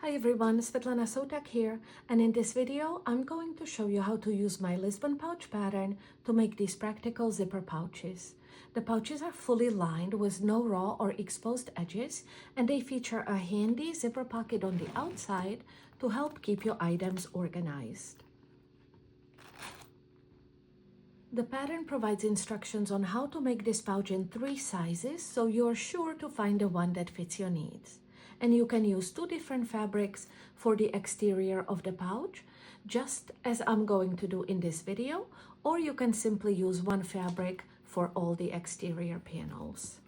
Hi everyone, Svetlana Sotak here, and in this video I'm going to show you how to use my Lisbon pouch pattern to make these practical zipper pouches. The pouches are fully lined with no raw or exposed edges, and they feature a handy zipper pocket on the outside to help keep your items organized. The pattern provides instructions on how to make this pouch in 3 sizes, so you're sure to find the one that fits your needs. And you can use 2 different fabrics for the exterior of the pouch, just as I'm going to do in this video, or you can simply use one fabric for all the exterior panels.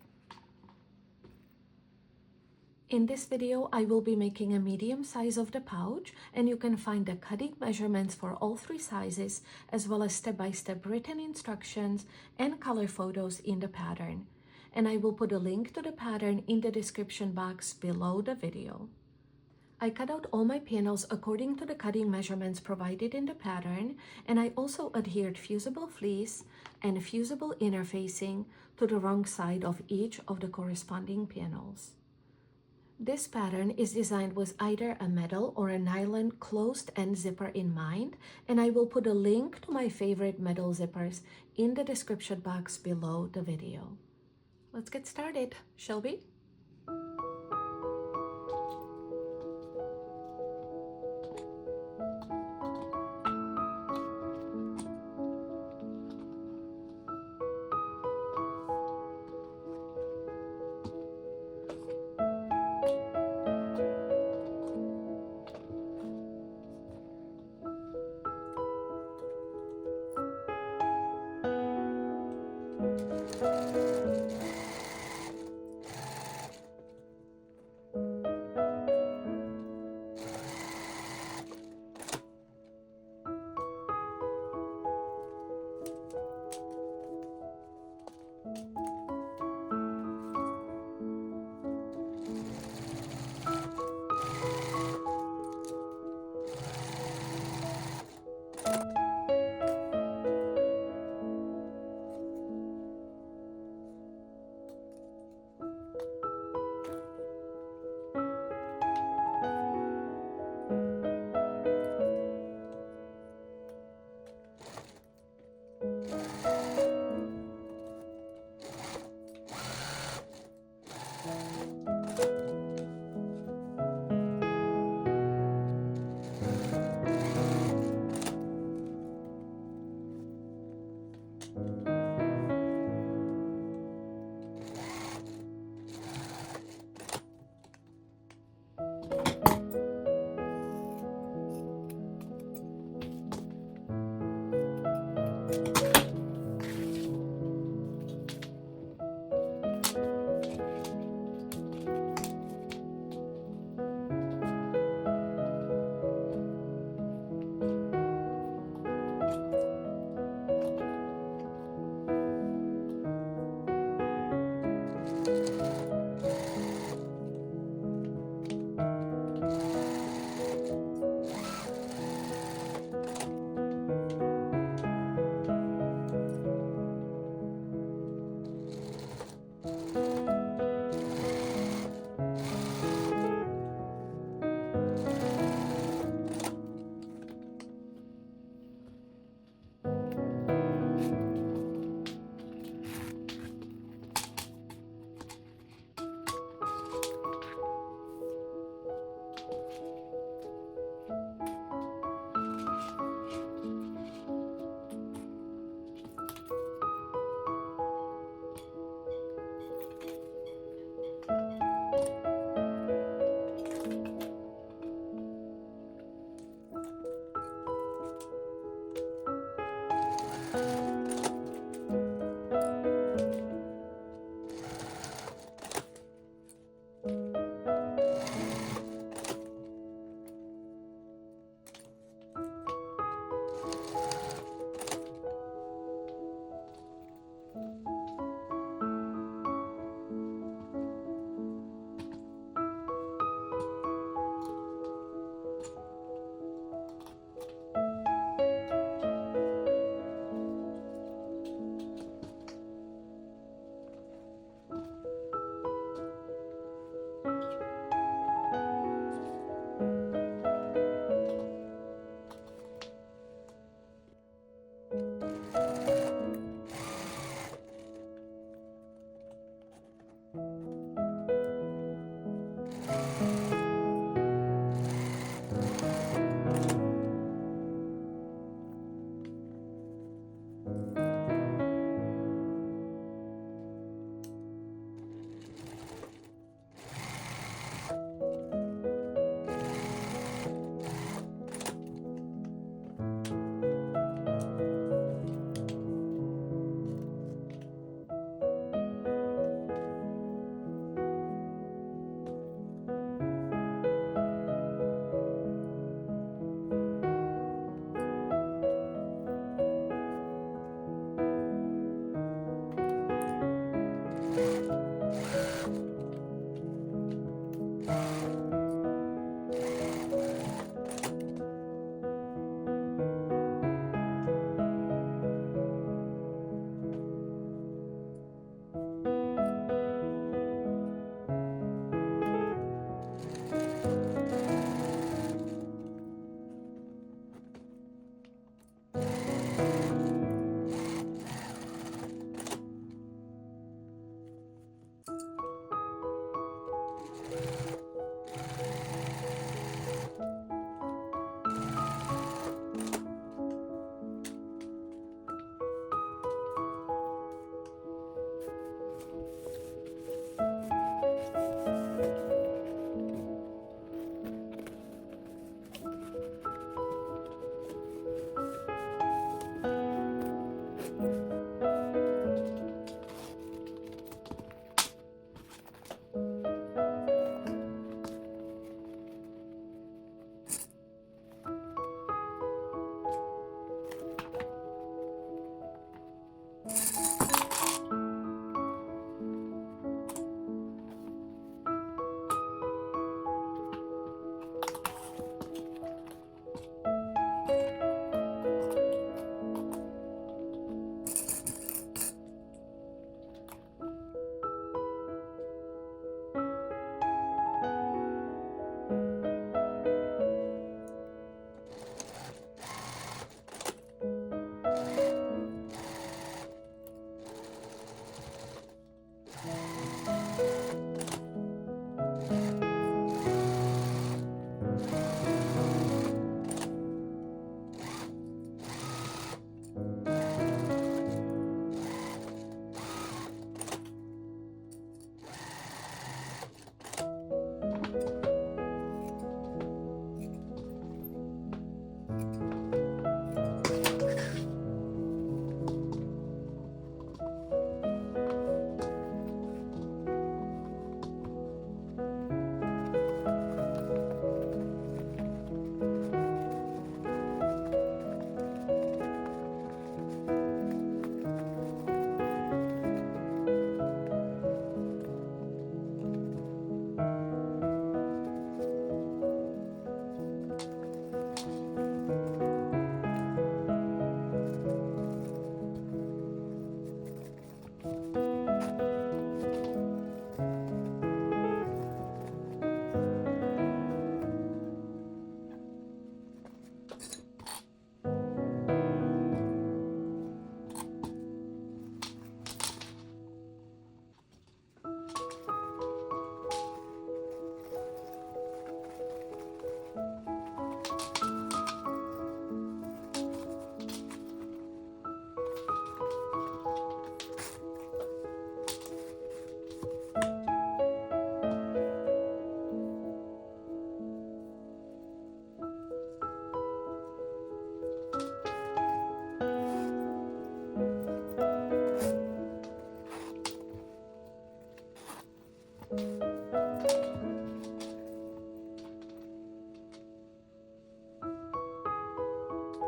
In this video, I will be making a medium size of the pouch, and you can find the cutting measurements for all 3 sizes, as well as step-by-step written instructions and color photos in the pattern. And I will put a link to the pattern in the description box below the video. I cut out all my panels according to the cutting measurements provided in the pattern, and I also adhered fusible fleece and fusible interfacing to the wrong side of each of the corresponding panels. This pattern is designed with either a metal or a nylon closed-end zipper in mind, and I will put a link to my favorite metal zippers in the description box below the video. Let's get started, shall we?